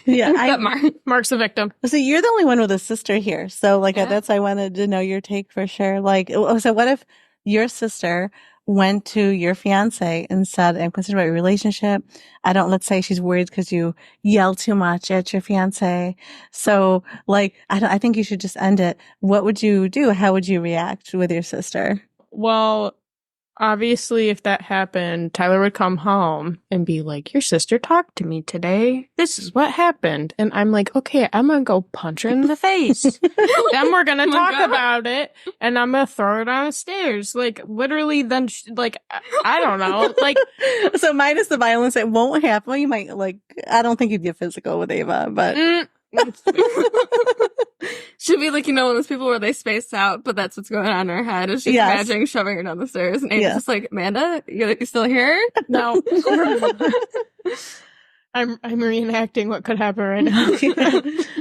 C: Yeah,
A: Mark's the victim.
C: So you're the only one with a sister here. So like that's why I wanted to know your take for sure. Like, so what if your sister went to your fiance and said, I'm concerned about your relationship. Let's say she's worried because you yell too much at your fiance. So like, I think you should just end it. What would you do? How would you react with your sister?
A: Well, obviously, if that happened, Tyler would come home and be like, your sister talked to me today. This is what happened. And I'm like, okay, I'm going to go punch her in the face. Then we're going to talk about it and I'm going to throw her down the stairs. Like, literally, then, I don't know. Like,
C: so minus the violence, it won't happen. You might, like, I don't think you'd get physical with Ava, but.
B: Should be like, one of those people where they space out, but that's what's going on in her head. Is she's imagining shoving her down the stairs, and Ava's just like, Amanda, you still here?
A: No. I'm reenacting what could happen right now.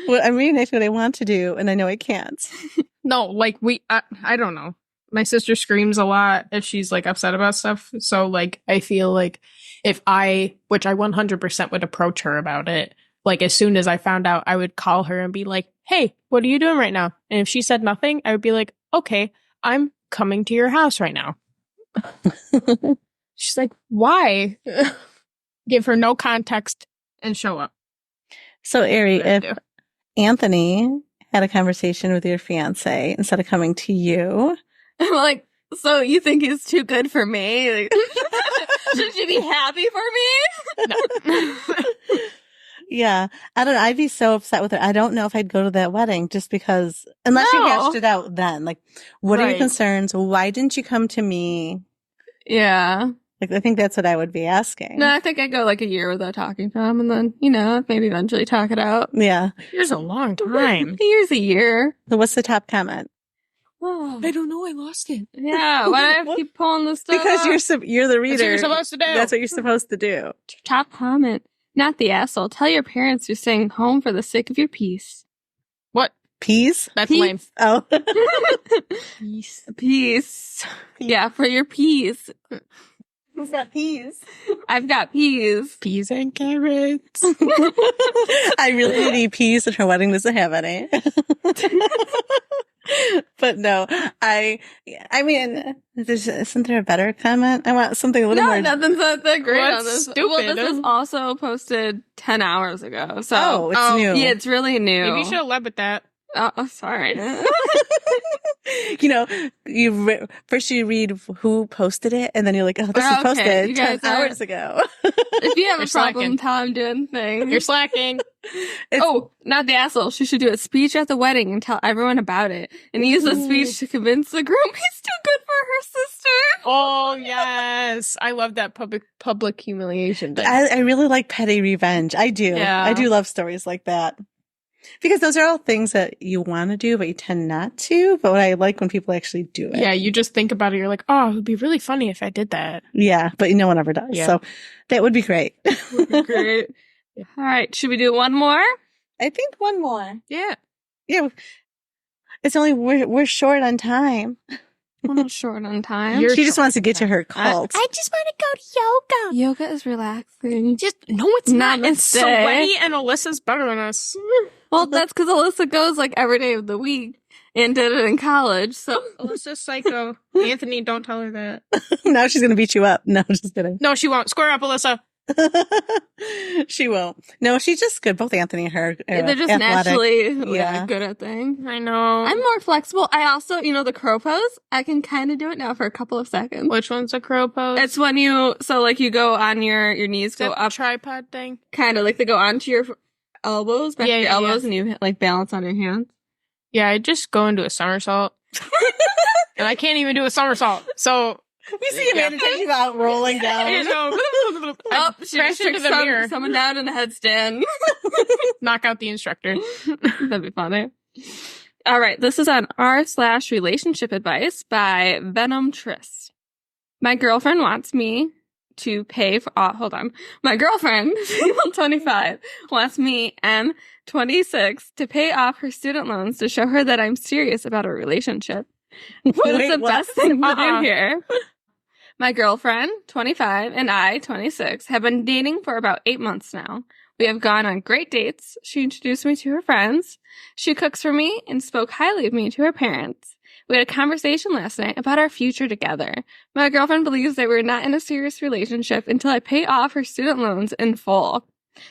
C: Well, I'm reenacting what I want to do, and I know I can't.
A: No, like I don't know. My sister screams a lot if she's like upset about stuff. So like, I feel like which I 100% would approach her about it. Like, as soon as I found out, I would call her and be like, hey, what are you doing right now? And if she said nothing, I would be like, okay, I'm coming to your house right now. She's like, why? Give her no context and show up.
C: So, Ari, if Anthony had a conversation with your fiance instead of coming to you.
B: I'm like, so you think he's too good for me? Like, should you be happy for me?
A: No.
C: Yeah. I don't know. I'd be so upset with her. I don't know if I'd go to that wedding just because, unless you hashed it out then. Like, what are your concerns? Why didn't you come to me?
B: Yeah.
C: Like, I think that's what I would be asking.
B: No, I think I'd go like a year without talking to him and then, maybe eventually talk it out.
C: Yeah.
A: Here's a long time.
B: Here's a year.
C: So what's the top comment?
B: Oh.
A: I don't know. I lost it.
B: Yeah. Why do I have to keep pulling this stuff?
C: Because you're the reader.
A: That's what you're supposed to do.
C: That's what you're supposed to do.
B: Top comment. Not the asshole. Tell your parents you're staying home for the sake of your peace.
A: What?
C: Peace?
A: That's lame.
C: Oh.
B: Peace. Yeah, for your peace.
C: Who's got peas?
B: I've got peas.
A: Peas and carrots.
C: I really need peas and her wedding doesn't have any. But no, I mean, isn't there a better comment? I want something a little more.
B: No, nothing's that great on this.
A: Stupid.
B: Well, this was also posted 10 hours ago. So,
C: it's new.
B: Yeah, it's really new.
A: Maybe you should have led with that.
B: Oh, sorry.
C: First you read who posted it, and then you're like, oh, this was posted 10 hours ago.
B: If you have
A: You're
B: a problem,
A: slacking.
B: tell I'm doing things.
A: You're slacking.
B: Not the asshole. She should do a speech at the wedding and tell everyone about it. And use the speech to convince the groom he's too good for her sister.
A: Oh, yes. I love that public humiliation thing.
C: I really like petty revenge. I do.
B: Yeah.
C: I do love stories like that. Because those are all things that you want to do, but you tend not to. But what I like when people actually do it.
A: Yeah, you just think about it. You're like, oh, it would be really funny if I did that.
C: Yeah, but no one ever does.
A: Yeah.
C: So that would be great.
B: Great. All right. Should we do one more?
C: I think one more.
A: Yeah.
C: Yeah. It's only, we're short on time.
B: We're not short on time.
C: She just wants to get to her cult.
A: I just want to go to yoga.
B: Yoga is relaxing.
A: No, it's not. It's
B: Namaste.
A: sweaty, and Alyssa's better than us.
B: Well, that's because Alyssa goes like every day of the week and did it in college. So
A: Alyssa's psycho. Anthony, don't tell her that.
C: Now she's going to beat you up. No, just kidding.
A: No, she won't. Square up, Alyssa.
C: She won't. No, she's just good. Both Anthony and her.
B: they're just
C: athletic.
B: naturally
C: Yeah.
B: good at things.
A: I know.
B: I'm more flexible. I also, the crow pose, I can kind of do it now for a couple of seconds.
A: Which one's a crow pose?
B: It's when you go on your knees, go up,
A: tripod thing.
B: kind of like they go onto your elbows, back to your elbows, and you like balance on your hands.
A: Yeah, I just go into a somersault. And I can't even do a somersault. So
C: We see Amanda taking you out rolling down.
B: Oh, she
A: crashed into the mirror.
B: Someone down in a headstand.
A: Knock out the instructor.
B: That'd be funny. All right, this is on r/relationship advice by Venom Tris. My girlfriend wants me to pay for. Hold on. My girlfriend, 25, wants me, M, 26, to pay off her student loans to show her that I'm serious about a relationship. What is the best thing to do here? My girlfriend, 25, and I, 26, have been dating for about 8 months now. We have gone on great dates. She introduced me to her friends. She cooks for me and spoke highly of me to her parents. We had a conversation last night about our future together. My girlfriend believes that we're not in a serious relationship until I pay off her student loans in full.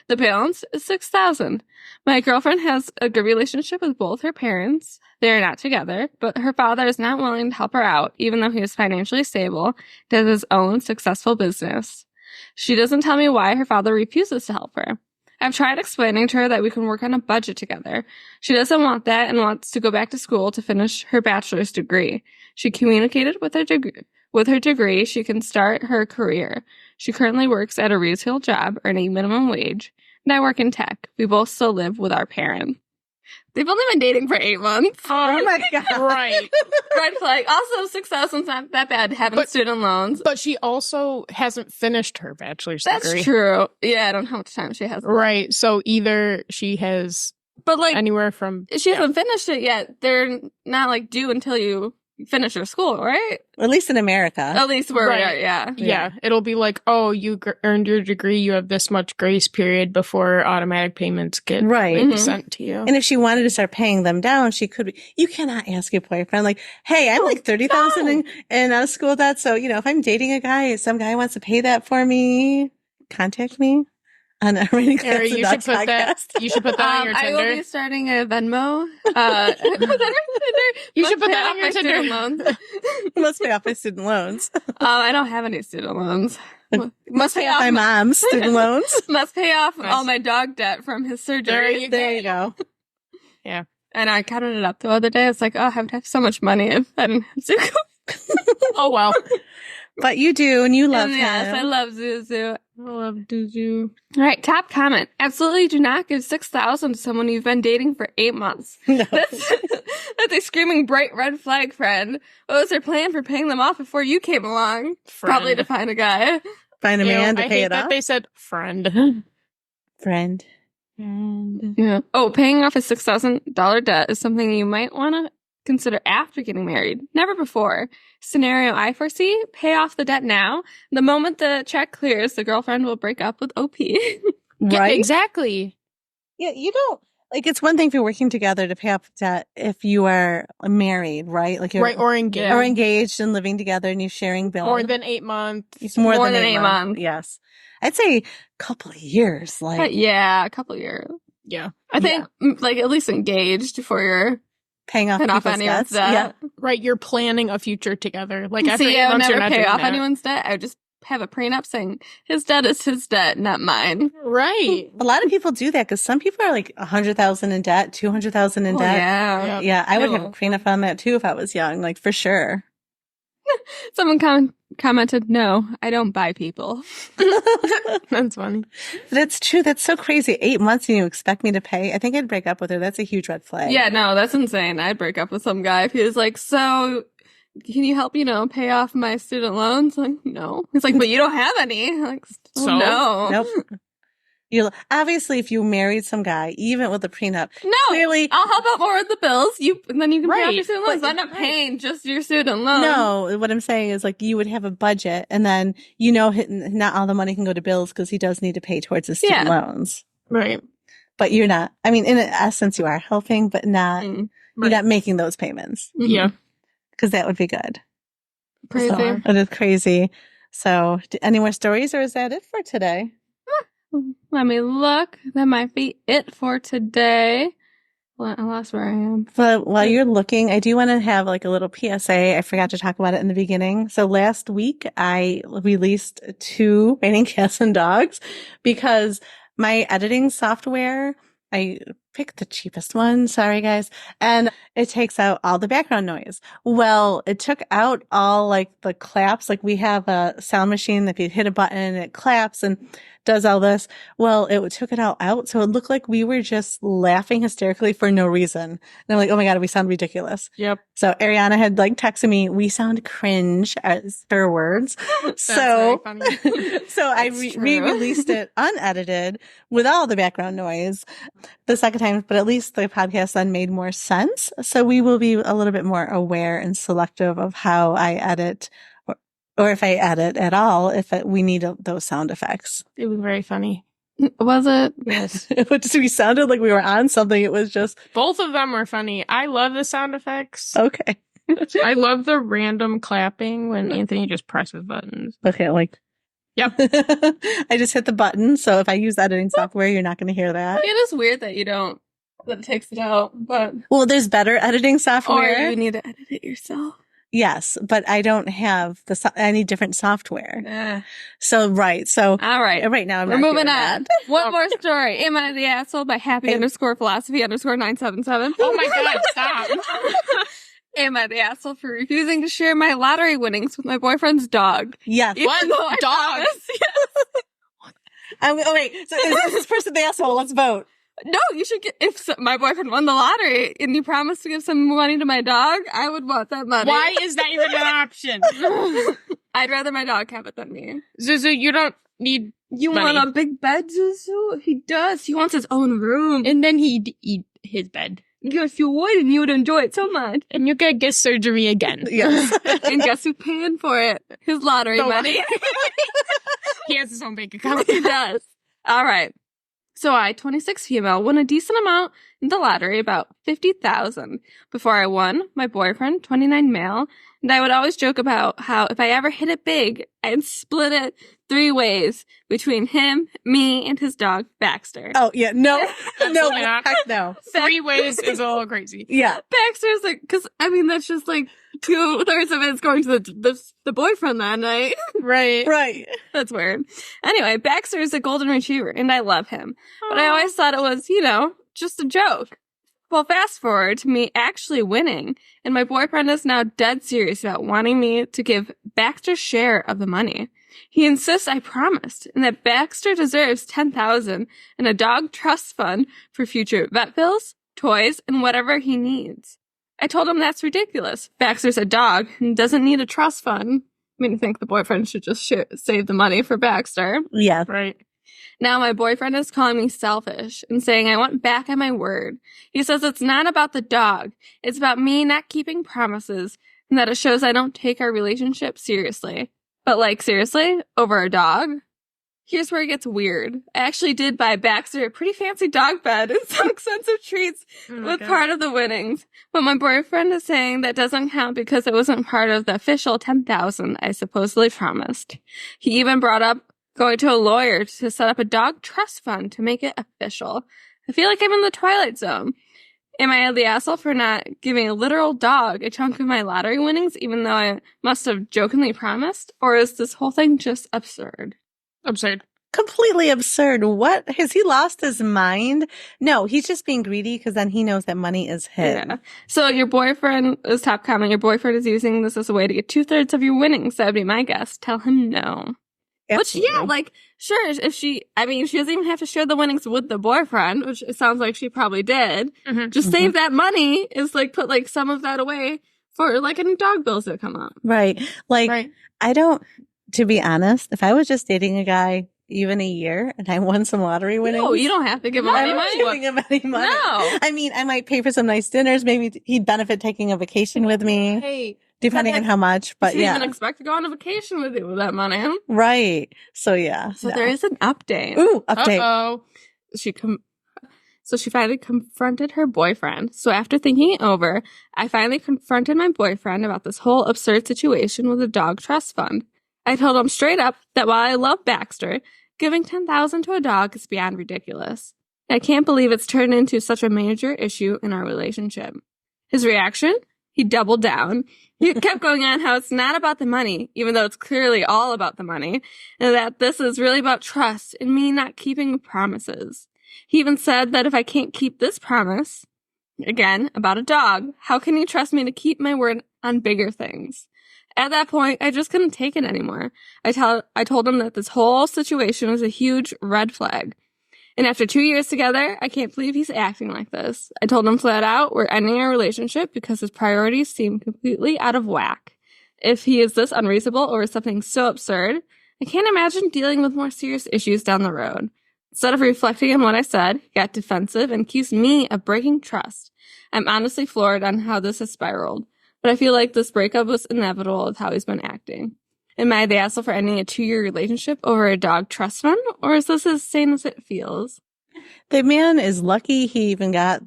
B: The balance is $6,000. My girlfriend has a good relationship with both her parents. They are not together, but her father is not willing to help her out, even though he is financially stable, does his own successful business. She doesn't tell me why her father refuses to help her. I've tried explaining to her that we can work on a budget together. She doesn't want that and wants to go back to school to finish her bachelor's degree. She communicated with her degree, she can start her career. She currently works at a retail job earning minimum wage, and I work in tech. We both still live with our parents. They've only been dating for 8 months.
C: Oh my God.
A: Right.
B: Red flag. Also, 6,000's not that bad having student loans.
A: But she also hasn't finished her bachelor's degree.
B: That's true. Yeah, I don't know how much time she has.
A: Right. So either she has anywhere from...
B: She hasn't finished it yet. They're not due until you finish your school, right?
C: At least in America.
B: At least where we are, yeah.
A: Yeah. It'll be like, oh, you earned your degree. You have this much grace period before automatic payments get sent to you.
C: And if she wanted to start paying them down, she could be. You cannot ask your boyfriend, like, hey, I'm like 30,000 in school debt. So, if I'm dating a guy, some guy wants to pay that for me, contact me. On a
A: you should put that. You should put that on your Tinder.
B: I will be starting a Venmo.
A: You should put that on your Tinder.
B: Loans.
C: Must pay off my student loans.
B: I don't have any student loans.
C: Must pay off my mom's student loans.
B: Must pay off all my dog debt from his surgery.
C: There you go.
A: Yeah.
B: And I counted it up the other day. It's like, oh, I would have so much money if I didn't have Zuko.
A: Oh, wow.
C: But you do, and you love him.
B: Yes, I love Zuzu.
A: I love Zuzu.
B: All right, top comment. Absolutely do not give $6,000 to someone you've been dating for 8 months.
C: No.
B: That's a screaming bright red flag, friend. What was their plan for paying them off before you came along?
A: Friend.
B: Probably to find a guy.
C: Find a man to pay it off.
A: That they said friend.
C: Friend.
B: Yeah. Oh, paying off a $6,000 debt is something you might want to consider after getting married, never before. Scenario I foresee, pay off the debt now. The moment the check clears, the girlfriend will break up with OP.
C: Right?
A: Yeah, exactly.
C: Yeah, you don't, it's one thing if you're working together to pay off debt if you are married, right? Like you're
A: or engaged.
C: Or engaged and living together and you're sharing bills.
A: More than 8 months.
C: More than 8 months. Yes. I'd say a couple of years.
B: Yeah, a couple of years.
A: Yeah.
B: I think, at least engaged before you're
C: paying off
B: anyone's debt.
C: Yeah.
A: Right. You're planning a future together. After 8
B: I would
A: months,
B: never
A: you're not
B: pay
A: doing
B: off
A: that.
B: anyone's debt. I would just have a prenup saying his debt is his debt, not mine.
A: Right.
C: A lot of people do that because some people are like 100,000 in debt, 200,000 in debt.
B: Yeah.
C: Yeah. I would have a prenup on that too if I was young, for sure.
B: Someone commented, no, I don't buy people.
A: That's funny.
C: That's true. That's so crazy. 8 months and you expect me to pay? I think I'd break up with her. That's a huge red flag.
B: Yeah, no, that's insane. I'd break up with some guy if he was like, so can you help, pay off my student loans? Like, no. He's like, but you don't have any. Like,
A: so?
B: No.
C: Nope. Obviously, if you married some guy, even with a prenup,
B: no,
C: clearly,
B: I'll help out more with the bills. And then you can pay off your student loans.
C: But
B: I'm not paying just your student loans.
C: No, what I'm saying is you would have a budget, and then not all the money can go to bills because he does need to pay towards his student loans.
A: Right.
C: But you're not. I mean, in essence, you are helping, but not. You're not making those payments.
A: Yeah.
C: Because that would be good.
B: Crazy.
C: So, it is crazy. So, any more stories, or is that it for today?
B: Let me look. That might be it for today. Well, I lost where I am.
C: But while you're looking, I do want to have a little PSA. I forgot to talk about it in the beginning. So last week, I released 2 Raining Cats and Dogs because my editing software, I picked the cheapest one. Sorry, guys. And it takes out all the background noise. Well, it took out all the claps. We have a sound machine that if you hit a button, it claps and does all this. Well, it took it all out. So it looked like we were just laughing hysterically for no reason. And I'm like, oh my God, we sound ridiculous.
A: Yep.
C: So Arianna had texted me, we sound cringe as her words. So, so I re-released it unedited with all the background noise the second time, but at least the podcast then made more sense. So we will be a little bit more aware and selective of how I edit, or if I edit at all, if we need those sound effects.
A: It was very funny.
B: Was it?
C: Yes. We sounded like we were on something. It was just,
A: Both of them were funny. I love the sound effects.
C: okay.
A: I love the random clapping when Anthony just presses buttons.
C: Okay, like.
A: Yep.
C: I just hit the button, so if I use editing software, you're not going to hear that.
B: It is weird that that it takes it out, but.
C: Well, there's better editing
B: Or
C: software.
B: you need to edit it yourself.
C: Yes, but I don't have any different software. So, right. So,
B: All right.
C: right now,
B: We're moving
C: on.
B: on. One more story. Am I the asshole by happy_philosophy_977?
A: Oh my God, stop.
B: Am I the asshole for refusing to share my lottery winnings with my boyfriend's dog?
C: Yes.
A: What? Dog?
C: Wait. So is this person the asshole? Let's vote.
B: No, you should get, if my boyfriend won the lottery and you promised to give some money to my dog, I would want that money.
A: Why is that even an option?
B: I'd rather my dog have it than me.
A: Zuzu, you don't need
B: You
A: money.
B: want a big bed, Zuzu? He does. He wants his own room.
A: And then he'd eat his bed.
B: Yes, you would, and you would enjoy it so much.
A: And you could get surgery again.
C: Yes.
B: And guess who's paying for it? His lottery
A: The
B: money.
A: He has his own bank account.
B: He does. All right. So I, 26 female, won a decent amount in the lottery, about 50,000. Before I won, my boyfriend, 29 male, and I would always joke about how if I ever hit it big, I'd split it 3 ways between him, me, and his dog, Baxter.
C: Oh, yeah. No.
A: Absolutely not.
C: Heck no.
A: 3 ways is a little crazy.
C: Yeah.
B: Baxter's like, because, I mean, that's just like 2/3 of it's going to the boyfriend that night.
A: Right.
C: Right.
B: That's weird. Anyway, Baxter is a golden retriever, and I love him. But I always thought it was, just a joke. Well, fast forward to me actually winning, and my boyfriend is now dead serious about wanting me to give Baxter's share of the money. He insists I promised, and that Baxter deserves $10,000 and a dog trust fund for future vet bills, toys, and whatever he needs. I told him that's ridiculous. Baxter's a dog and doesn't need a trust fund. I mean, I think the boyfriend should just save the money for Baxter.
C: Yeah.
A: Right.
B: Now my boyfriend is calling me selfish and saying I went back on my word. He says it's not about the dog. It's about me not keeping promises and that it shows I don't take our relationship seriously. But seriously? Over a dog? Here's where it gets weird. I actually did buy Baxter a pretty fancy dog bed and some expensive treats with part of the winnings. But my boyfriend is saying that doesn't count because it wasn't part of the official $10,000 I supposedly promised. He even brought up going to a lawyer to set up a dog trust fund to make it official. I feel like I'm in the Twilight Zone. Am I the asshole for not giving a literal dog a chunk of my lottery winnings, even though I must have jokingly promised? Or is this whole thing just absurd?
A: Absurd.
C: Completely absurd. What? Has he lost his mind? No, he's just being greedy because then he knows that money is his.
B: Yeah. So your boyfriend is top comment. Your boyfriend is using this as a way to get 2/3 of your winnings. That would be my guess. Tell him no.
C: Absolutely.
B: Which, sure, if she doesn't even have to share the winnings with the boyfriend, which it sounds like she probably did.
A: Mm-hmm.
B: Just save that money is put some of that away for any dog bills that come up.
C: Right.
A: Right.
C: I don't, to be honest, if I was just dating a guy even a year and I won some lottery winnings.
B: No, you don't have to give him any
C: I'm not
B: money.
C: giving him any money.
B: No.
C: I mean, I might pay for some nice dinners. Maybe he'd benefit taking a vacation with me.
B: Hey,
C: Depending on how much, but
B: she didn't
C: yeah.
B: even expect to go on a vacation with you with that money.
C: Right. So yeah.
B: So there is an update.
C: Ooh, update.
A: Uh-oh.
B: So she finally confronted her boyfriend. So after thinking it over, I finally confronted my boyfriend about this whole absurd situation with the dog trust fund. I told him straight up that while I love Baxter, giving $10,000 to a dog is beyond ridiculous. I can't believe it's turned into such a major issue in our relationship. His reaction? He doubled down. He kept going on how it's not about the money, even though it's clearly all about the money, and that this is really about trust and me not keeping promises. He even said that if I can't keep this promise, again, about a dog, how can you trust me to keep my word on bigger things? At that point, I just couldn't take it anymore. I told him that this whole situation was a huge red flag. And after 2 years together, I can't believe he's acting like this. I told him flat out we're ending our relationship because his priorities seem completely out of whack. If he is this unreasonable over something so absurd, I can't imagine dealing with more serious issues down the road. Instead of reflecting on what I said, he got defensive and accused me of breaking trust. I'm honestly floored on how this has spiraled, but I feel like this breakup was inevitable of how he's been acting. Am I the asshole for ending a 2-year relationship over a dog trust fund? Or is this as sane as it feels?
C: The man is lucky he even got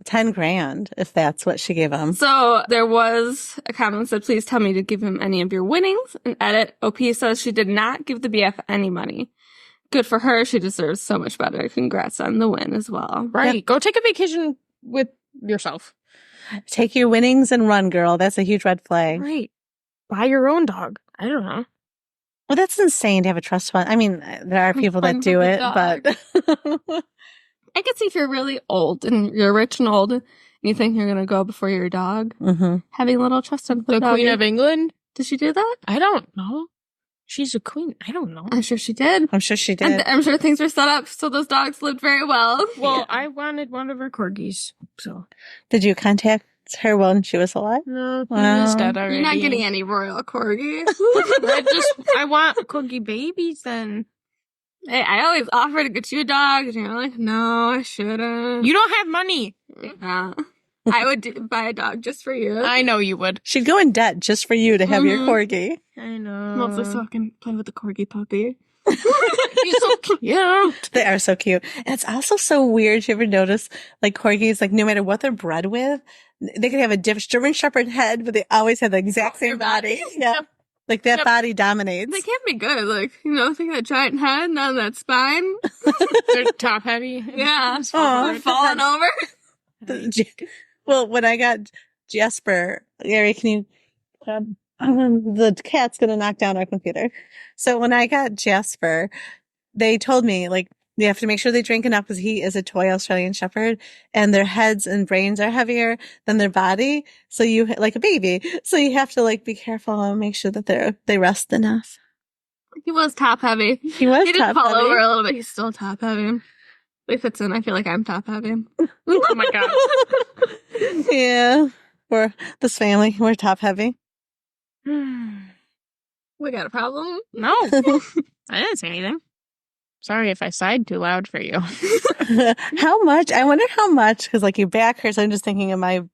C: 10 grand, if that's what she gave him.
B: So there was a comment that said, please tell me to give him any of your winnings. And edit, OP says she did not give the BF any money. Good for her. She deserves so much better. Congrats on the win as well.
A: Right.
C: Yep.
A: Go take a vacation with yourself.
C: Take your winnings and run, girl. That's a huge red flag.
A: Right. Buy your own dog. I don't know.
C: Well, that's insane to have a trust fund. I mean, there are people that do it, but
B: I could see if you're really old and you're rich and old and you think you're going to go before your dog, having a little trust fund.
A: The Queen of England?
B: Did she do that?
A: I don't know. She's a queen. I don't know.
B: I'm sure she did.
C: I'm sure she did.
B: And I'm sure things were set up so those dogs lived very well.
A: Well, I wanted one of her corgis, so.
C: Did you contact her when she was alive?
A: No,
C: Wow.
A: he's dead already.
B: You're not getting any royal corgi.
A: I want corgi babies then.
B: Hey, I always offer to get you a dog, and you're like, no, I shouldn't.
A: You don't have money.
B: Yeah. I would buy a dog just for you.
A: I know you would.
C: She'd go in debt just for you to have your corgi.
A: I know.
B: Mostly so I can play with the corgi puppy.
A: He's so cute.
C: They are so cute. And it's also so weird. You ever notice, like, corgis, like, no matter what they're bred with, they could have a German Shepherd head, but they always have the exact same body. Yeah. Like, that body dominates.
B: They can't be good. Like, think of that giant head and on that spine.
A: They're top heavy.
B: Yeah.
C: Aw.
B: Falling over.
C: Well, when I got Jasper, Gary, can you, the cat's going to knock down our computer. So when I got Jasper, they told me, like, you have to make sure they drink enough because he is a toy Australian Shepherd and their heads and brains are heavier than their body. So you, like a baby. So you have to, like, be careful and make sure that they rest enough.
B: He was top heavy.
C: He was
B: He did
C: top
B: fall
C: heavy.
B: over a little bit. He's still top heavy. If fits in, I feel like I'm top heavy.
A: Oh my god.
C: Yeah. We're this family. We're top heavy.
B: We got a problem?
A: No. I didn't say anything. Sorry if I sighed too loud for you.
C: How much? I wonder how much, because like your back hurts. I'm just thinking of my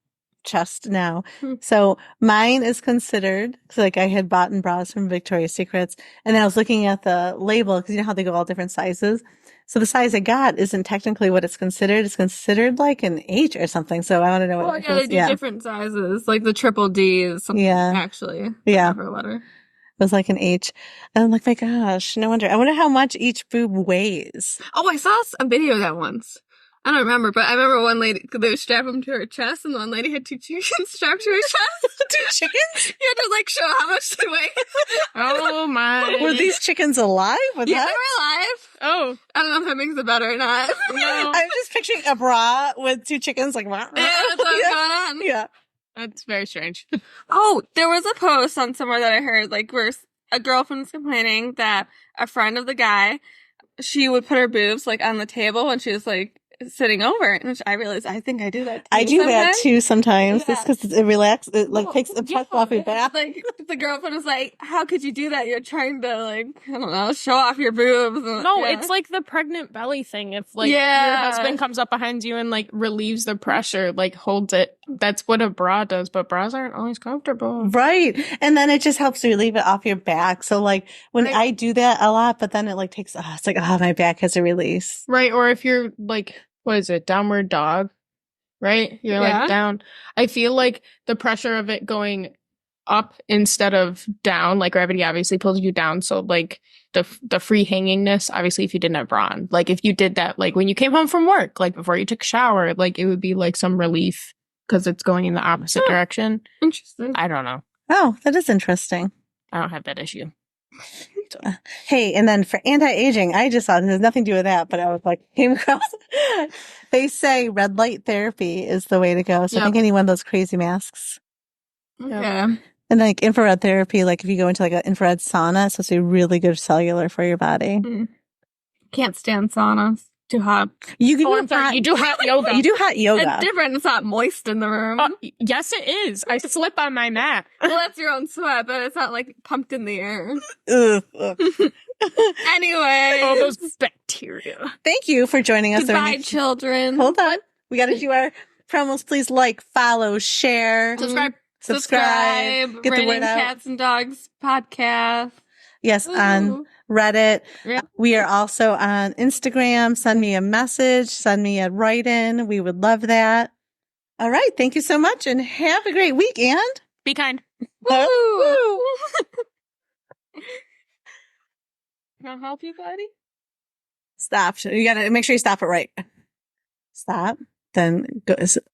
C: chest now. So mine is considered, so like I had bought bras from Victoria's Secrets, and then I was looking at the label because you know how they go all different sizes. So the size I got isn't technically what it's considered. It's considered like an H or something. So I want to know what.
B: Yeah, they do different sizes, like the triple D is something.
C: Yeah.
B: Actually.
C: Yeah.
B: For a letter.
C: It was like an H. And I'm like, my gosh, no wonder. I wonder how much each boob weighs.
B: Oh, I saw a video of that once. I don't remember, but I remember one lady, they would strap them to her chest, and the one lady had 2 chickens strapped to her chest.
C: 2 chickens?
B: You had to, like, show how much they weigh.
A: Oh my.
C: Were these chickens alive?
B: Yeah, they were alive.
A: Oh.
B: I don't know if that makes it better or not.
A: No.
C: I'm just picturing a bra with 2 chickens, like, wow.
B: Yeah, that's what's going on.
C: Yeah.
A: That's very strange.
B: Oh, there was a post on somewhere that I heard, like, where a girlfriend was complaining that a friend of the guy, she would put her boobs, like, on the table when she was, like, sitting over, which I realized I think I do that too.
C: I do that too sometimes.
B: Yeah.
C: Just because it relaxes, it like takes the puff off your back.
B: Like the girlfriend was like, "How could you do that? You're trying to like, I don't know, show off your boobs."
A: No, it's like the pregnant belly thing. If like your husband comes up behind you and like relieves the pressure, like holds it. That's what a bra does, but bras aren't always comfortable.
C: Right. And then it just helps relieve it off your back. So like when I do that a lot, but then it like takes, it's like, my back has a release.
A: Right. Or if you're like, what is it? Downward dog, right? You're like down. I feel like the pressure of it going up instead of down, like gravity obviously pulls you down. So like the free hangingness, obviously if you didn't have bra on, like if you did that, like when you came home from work, like before you took a shower, like it would be like some relief because it's going in the opposite direction.
B: Interesting.
A: I don't know.
C: Oh, that is interesting.
A: I don't have that issue.
C: So. Hey, and then for anti-aging, I just thought it has nothing to do with that, but I was like, came across. They say red light therapy is the way to go. So I think any one of those crazy masks.
B: Okay.
C: And like infrared therapy, like if you go into like an infrared sauna, it's supposed to be really good cellular for your body.
B: Can't stand saunas. Too hot.
C: You can
A: you do hot yoga.
C: You do hot yoga.
B: It's different. It's not moist in the room.
A: Yes, it is. I slip on my mat.
B: Well, that's your own sweat, but it's not like pumped in the air. Anyway.
A: All those bacteria.
C: Thank you for joining us.
B: Goodbye, children.
C: Hold on. We got to do our promos. Please like, follow, share.
B: Subscribe.
C: subscribe, get the
B: Raining
C: word out.
B: Cats and Dogs podcast.
C: Yes, on
B: Ooh.
C: Reddit.
B: Yep.
C: We are also on Instagram. Send me a message, send me a write-in. We would love that. All right. Thank you so much and have a great week. And
A: Be kind.
B: Woo! Can I help you, buddy?
C: stop. You got to make sure you stop it right. Stop. Then go.